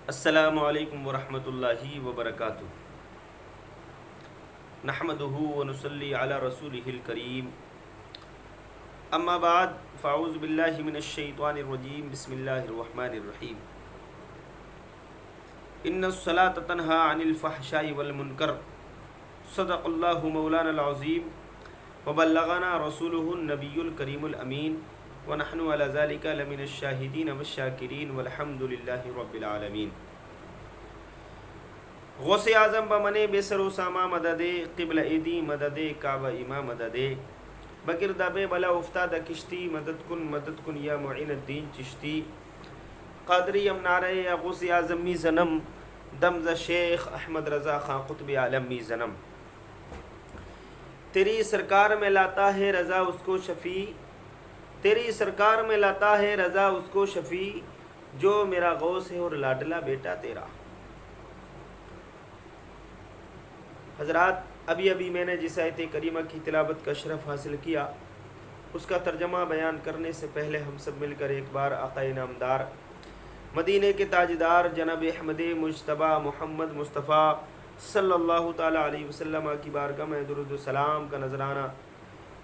السلام علیکم ورحمۃ اللہ وبرکاتہ۔ نحمدہ ونصلی علی رسولہ الکریم، اما بعد فاعوذ باللہ من الشیطان الرجیم، بسم اللہ الرحمن الرحیم۔ ان الصلاۃ تنہی عن الفحشاء والمنکر، صدق اللہ مولانا العظیم وبلغنا رسولہ النبی الکریم الامین، ونحن علی ذلک لمن الشاہدین والشاکرین والحمد للہ رب العالمین۔ غوث اعظم بمنے بے سر و ساما مددے، قبل ایدی مددے، کعبہ امام مددے، بگرد بے بلا افتاد کشتی، مدد کن یا معین الدین چشتی، قادری امنارے یا غوث اعظم می زنم، دمز شیخ احمد رضا خان قطب عالم می زنم۔ تیری سرکار میں لاتا ہے رضا اس کو شفیع، تیری سرکار میں لاتا ہے رضا اس کو شفیع، جو میرا غوث ہے اور لاڈلا بیٹا تیرا۔ حضرات، ابھی میں نے جس آیت کریمہ کی تلاوت کا شرف حاصل کیا، اس کا ترجمہ بیان کرنے سے پہلے ہم سب مل کر ایک بار آقا نامدار، مدینے کے تاجدار جناب احمد مجتبی محمد مصطفیٰ صلی اللہ تعالیٰ علیہ وسلم کی بارگاہ میں درود و سلام کا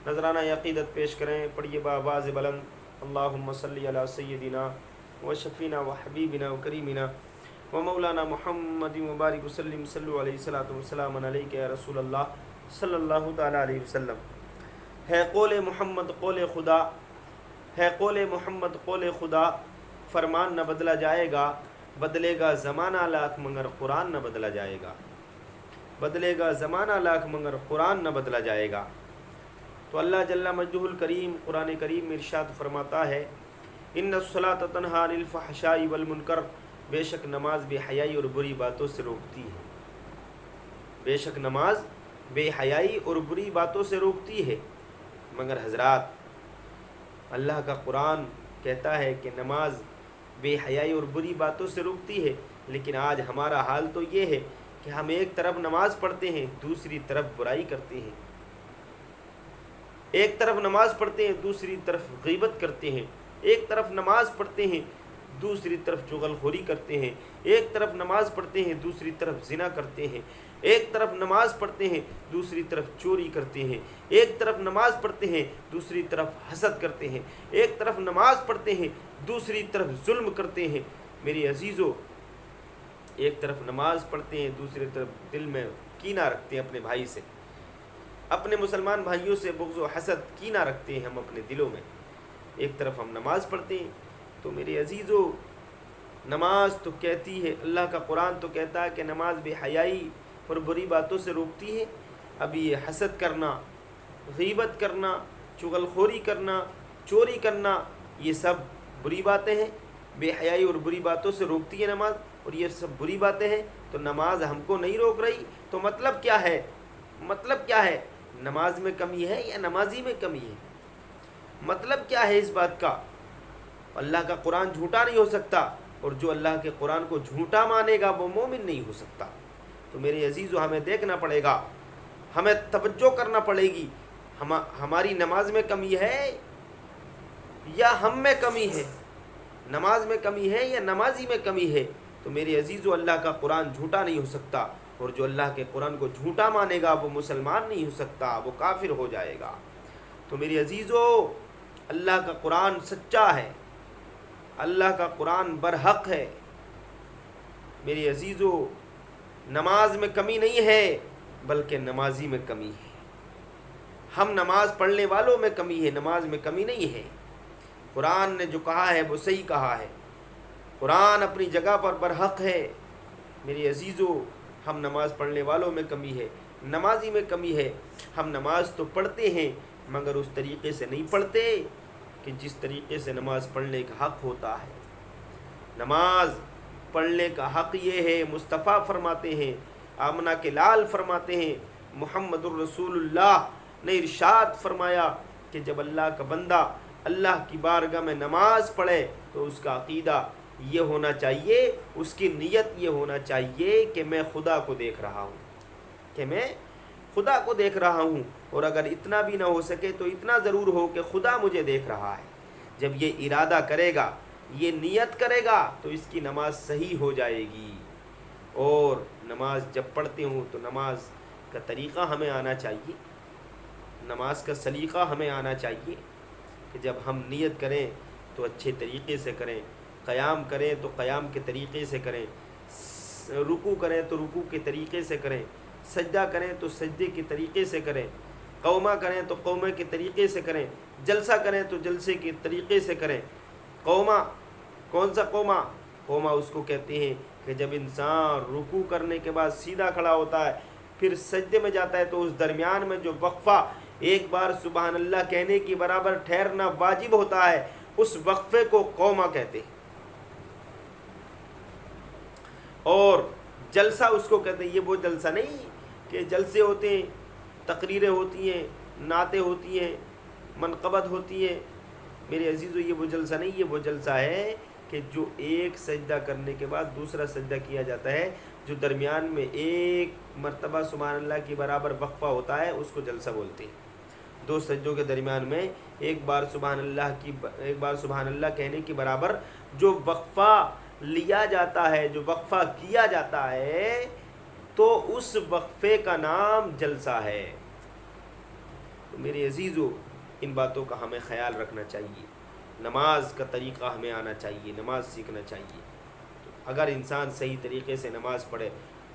نذرانہ عقیدت پیش کریں۔ پڑھیے بآواز بلند، اللہم صلی علی سیدنا و شفینا و حبیبنا و کریمنا و مولانا محمد مبارک وسلم، صلو علیہ الصلاۃ والسلام علیک یا رسول اللہ صلی اللہ تعالیٰ علیہ وسلم۔ ہے قول محمد قول خدا، ہے قول محمد قول خدا، فرمان نہ بدلا جائے گا، بدلے گا زمانہ لاکھ مگر قرآن نہ بدلا جائے گا، بدلے گا زمانہ لاکھ مگر قرآن نہ بدلا جائے گا۔ تو اللہ جل مجدہ الکریم قرآن کریم میں ارشاد فرماتا ہے، ان الصلاۃ تنہی عن الفحشاء والمنکر، بے شک نماز بے حیائی اور بری باتوں سے روکتی ہے، بے شک نماز بے حیائی اور بری باتوں سے روکتی ہے۔ مگر حضرات، اللہ کا قرآن کہتا ہے کہ نماز بے حیائی اور بری باتوں سے روکتی ہے، لیکن آج ہمارا حال تو یہ ہے کہ ہم ایک طرف نماز پڑھتے ہیں، دوسری طرف برائی کرتے ہیں، ایک طرف نماز پڑھتے ہیں، دوسری طرف غیبت کرتے ہیں، ایک طرف نماز پڑھتے ہیں، دوسری طرف چغل خوری کرتے ہیں، ایک طرف نماز پڑھتے ہیں، دوسری طرف زنا کرتے ہیں، ایک طرف نماز پڑھتے ہیں، دوسری طرف چوری کرتے ہیں، ایک طرف نماز پڑھتے ہیں، دوسری طرف حسد کرتے ہیں، ایک طرف نماز پڑھتے ہیں، دوسری طرف ظلم کرتے ہیں۔ میری عزیزو، ایک طرف نماز پڑھتے ہیں، دوسری طرف دل میں کینہ رکھتے ہیں اپنے بھائی سے، اپنے مسلمان بھائیوں سے بغض و حسد کینہ رکھتے ہیں ہم اپنے دلوں میں۔ ایک طرف ہم نماز پڑھتے ہیں، تو میرے عزیزو، نماز تو کہتی ہے، اللہ کا قرآن تو کہتا ہے کہ نماز بے حیائی اور بری باتوں سے روکتی ہے۔ اب یہ حسد کرنا، غیبت کرنا، چغل خوری کرنا، چوری کرنا، یہ سب بری باتیں ہیں۔ بے حیائی اور بری باتوں سے روکتی ہے نماز، اور یہ سب بری باتیں ہیں، تو نماز ہم کو نہیں روک رہی، تو مطلب کیا ہے؟ مطلب کیا ہے؟ نماز میں کمی ہے یا نمازی میں کمی ہے؟ مطلب کیا ہے اس بات کا؟ اللہ کا قرآن جھوٹا نہیں ہو سکتا، اور جو اللہ کے قرآن کو جھوٹا مانے گا وہ مومن نہیں ہو سکتا۔ تو میرے عزیزو، ہمیں دیکھنا پڑے گا، ہمیں توجہ کرنا پڑے گی، ہماری نماز میں کمی ہے یا ہم میں کمی ہے؟ نماز میں کمی ہے یا نمازی میں کمی ہے؟ تو میرے عزیزو، اللہ کا قرآن جھوٹا نہیں ہو سکتا، اور جو اللہ کے قرآن کو جھوٹا مانے گا وہ مسلمان نہیں ہو سکتا، وہ کافر ہو جائے گا۔ تو میری عزیزو، اللہ کا قرآن سچا ہے، اللہ کا قرآن برحق ہے۔ میری عزیزو، نماز میں کمی نہیں ہے، بلکہ نمازی میں کمی ہے۔ ہم نماز پڑھنے والوں میں کمی ہے، نماز میں کمی نہیں ہے۔ قرآن نے جو کہا ہے وہ صحیح کہا ہے، قرآن اپنی جگہ پر برحق ہے۔ میری عزیزو، ہم نماز پڑھنے والوں میں کمی ہے، نمازی میں کمی ہے۔ ہم نماز تو پڑھتے ہیں، مگر اس طریقے سے نہیں پڑھتے کہ جس طریقے سے نماز پڑھنے کا حق ہوتا ہے۔ نماز پڑھنے کا حق یہ ہے، مصطفیٰ فرماتے ہیں، آمنہ کے لال فرماتے ہیں، محمد الرسول اللہ نے ارشاد فرمایا کہ جب اللہ کا بندہ اللہ کی بارگاہ میں نماز پڑھے تو اس کا عقیدہ یہ ہونا چاہیے، اس کی نیت یہ ہونا چاہیے کہ میں خدا کو دیکھ رہا ہوں، کہ میں خدا کو دیکھ رہا ہوں، اور اگر اتنا بھی نہ ہو سکے تو اتنا ضرور ہو کہ خدا مجھے دیکھ رہا ہے۔ جب یہ ارادہ کرے گا، یہ نیت کرے گا تو اس کی نماز صحیح ہو جائے گی۔ اور نماز جب پڑھتے ہوں تو نماز کا طریقہ ہمیں آنا چاہیے، نماز کا سلیقہ ہمیں آنا چاہیے کہ جب ہم نیت کریں تو اچھے طریقے سے کریں، قیام کریں تو قیام کے طریقے سے کریں، رکوع کریں تو رکوع کے طریقے سے کریں، سجدہ کریں تو سجدے کے طریقے سے کریں، قومہ کریں تو قومہ کے طریقے سے کریں، جلسہ کریں تو جلسے کے طریقے سے کریں۔ قومہ کون سا قومہ؟ قومہ اس کو کہتے ہیں کہ جب انسان رکوع کرنے کے بعد سیدھا کھڑا ہوتا ہے، پھر سجدے میں جاتا ہے تو اس درمیان میں جو وقفہ ایک بار سبحان اللہ کہنے کی برابر ٹھہرنا واجب ہوتا ہے، اس وقفے کو قومہ کہتے ہیں۔ اور جلسہ اس کو کہتے ہیں، یہ وہ جلسہ نہیں کہ جلسے ہوتے ہیں، تقریریں ہوتی ہیں، نعتیں ہوتی ہیں، منقبت ہوتی ہے، میرے عزیزو یہ وہ جلسہ نہیں، یہ وہ جلسہ ہے کہ جو ایک سجدہ کرنے کے بعد دوسرا سجدہ کیا جاتا ہے، جو درمیان میں ایک مرتبہ سبحان اللہ کی برابر وقفہ ہوتا ہے، اس کو جلسہ بولتے ہیں۔ دو سجدوں کے درمیان میں ایک بار سبحان اللہ کہنے کی برابر جو وقفہ لیا جاتا ہے، جو وقفہ کیا جاتا ہے، تو اس وقفے کا نام جلسہ ہے۔ تو میرے عزیزو ان باتوں کا ہمیں خیال رکھنا چاہیے، نماز کا طریقہ ہمیں آنا چاہیے، نماز سیکھنا چاہیے۔ اگر انسان صحیح طریقے سے نماز پڑھے،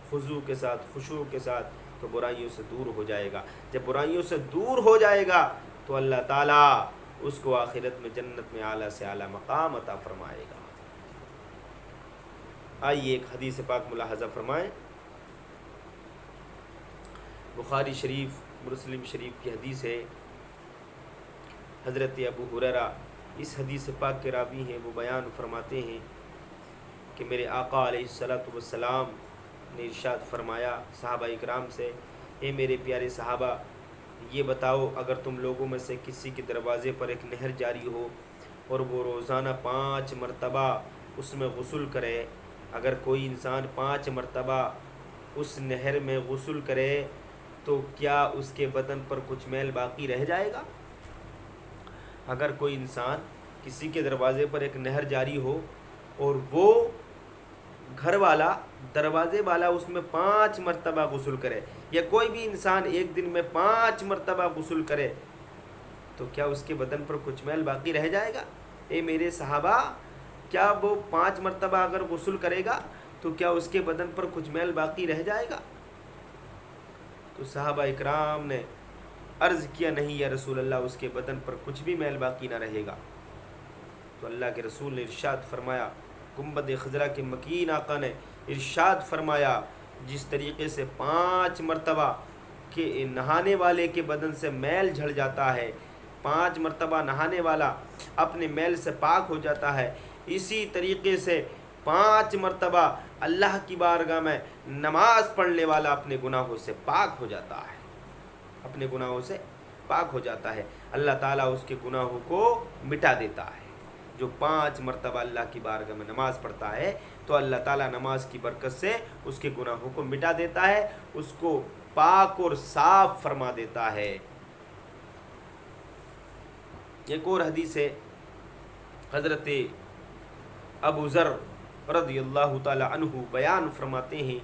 خضوع کے ساتھ، خشوع کے ساتھ، تو برائیوں سے دور ہو جائے گا۔ جب برائیوں سے دور ہو جائے گا تو اللہ تعالیٰ اس کو آخرت میں جنت میں اعلیٰ سے اعلیٰ مقام عطا فرمائے گا۔ آئیے ایک حدیث پاک ملاحظہ فرمائیں۔ بخاری شریف، مسلم شریف کی حدیث ہے۔ حضرت ابو ہریرہ اس حدیث پاک کے راوی ہیں، وہ بیان فرماتے ہیں کہ میرے آقا علیہ الصلوۃ والسلام نے ارشاد فرمایا صحابہ اکرام سے، اے میرے پیارے صحابہ، یہ بتاؤ اگر تم لوگوں میں سے کسی کے دروازے پر ایک نہر جاری ہو اور وہ روزانہ 5 مرتبہ اس میں غسل کرے، اگر کوئی انسان 5 مرتبہ اس نہر میں غسل کرے تو کیا اس کے بدن پر کچھ میل باقی رہ جائے گا؟ اگر کوئی انسان کسی کے دروازے پر ایک نہر جاری ہو اور وہ گھر والا، دروازے والا اس میں 5 مرتبہ غسل کرے، یا کوئی بھی انسان ایک دن میں 5 مرتبہ غسل کرے، تو کیا اس کے بدن پر کچھ میل باقی رہ جائے گا؟ اے میرے صحابہ، کیا وہ 5 مرتبہ اگر غسل کرے گا تو کیا اس کے بدن پر کچھ میل باقی رہ جائے گا؟ تو صحابہ اکرام نے عرض کیا، نہیں یا رسول اللہ، اس کے بدن پر کچھ بھی میل باقی نہ رہے گا۔ تو اللہ کے رسول نے ارشاد فرمایا، گنبد خضرا کے مکین آقا نے ارشاد فرمایا، جس طریقے سے 5 مرتبہ کہ نہانے والے کے بدن سے میل جھڑ جاتا ہے، 5 مرتبہ نہانے والا اپنے میل سے پاک ہو جاتا ہے، اسی طریقے سے 5 مرتبہ اللہ کی بارگاہ میں نماز پڑھنے والا اپنے گناہوں سے پاک ہو جاتا ہے، اپنے گناہوں سے پاک ہو جاتا ہے، اللہ تعالیٰ اس کے گناہوں کو مٹا دیتا ہے۔ جو 5 مرتبہ اللہ کی بارگاہ میں نماز پڑھتا ہے تو اللہ تعالیٰ نماز کی برکت سے اس کے گناہوں کو مٹا دیتا ہے، اس کو پاک اور صاف فرما دیتا ہے۔ ایک اور حدیث ہے، حضرت ابو ذر رضی اللہ تعالی عنہ بیان فرماتے ہیں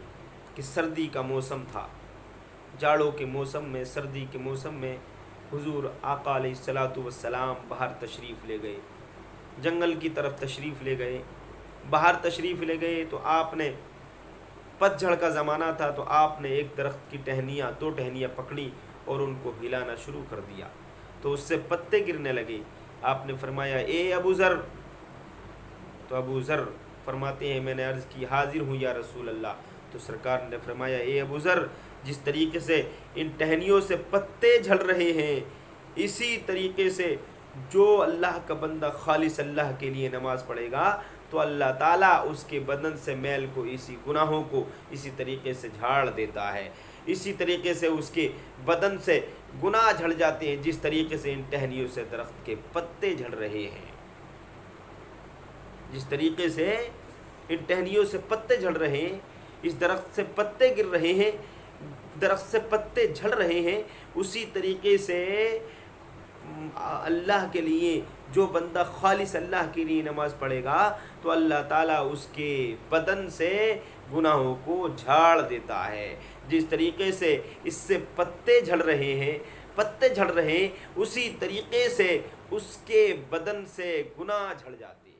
کہ سردی کا موسم تھا، جاڑوں کے موسم میں، سردی کے موسم میں حضور آقا علیہ الصلوۃ والسلام باہر تشریف لے گئے، جنگل کی طرف تشریف لے گئے، باہر تشریف لے گئے تو آپ نے، پت جھڑ کا زمانہ تھا، تو آپ نے ایک درخت کی ٹہنیاں، 2 ٹہنیاں پکڑی اور ان کو ہلانا شروع کر دیا، تو اس سے پتے گرنے لگے۔ آپ نے فرمایا، اے ابو ذر، تو ابو ذر فرماتے ہیں میں نے عرض کی، حاضر ہوں یا رسول اللہ۔ تو سرکار نے فرمایا، اے ابو ذر، جس طریقے سے ان ٹہنیوں سے پتے جھڑ رہے ہیں، اسی طریقے سے جو اللہ کا بندہ خالص اللہ کے لیے نماز پڑھے گا تو اللہ تعالیٰ اس کے بدن سے میل کو، اسی گناہوں کو اسی طریقے سے جھاڑ دیتا ہے، اسی طریقے سے اس کے بدن سے گناہ جھڑ جاتے ہیں جس طریقے سے ان ٹہنیوں سے درخت کے پتے جھڑ رہے ہیں، جس طریقے سے ان ٹہنیوں سے پتے جھڑ رہے ہیں، اس درخت سے پتے گر رہے ہیں، درخت سے پتے جھڑ رہے ہیں، اسی طریقے سے اللہ کے لیے جو بندہ خالص اللہ کے لیے نماز پڑھے گا تو اللہ تعالیٰ اس کے بدن سے گناہوں کو جھاڑ دیتا ہے. جس طریقے سے اس سے پتے جھڑ رہے ہیں اسی طریقے سے اس کے بدن سے گناہ جھڑ جاتے ہیں.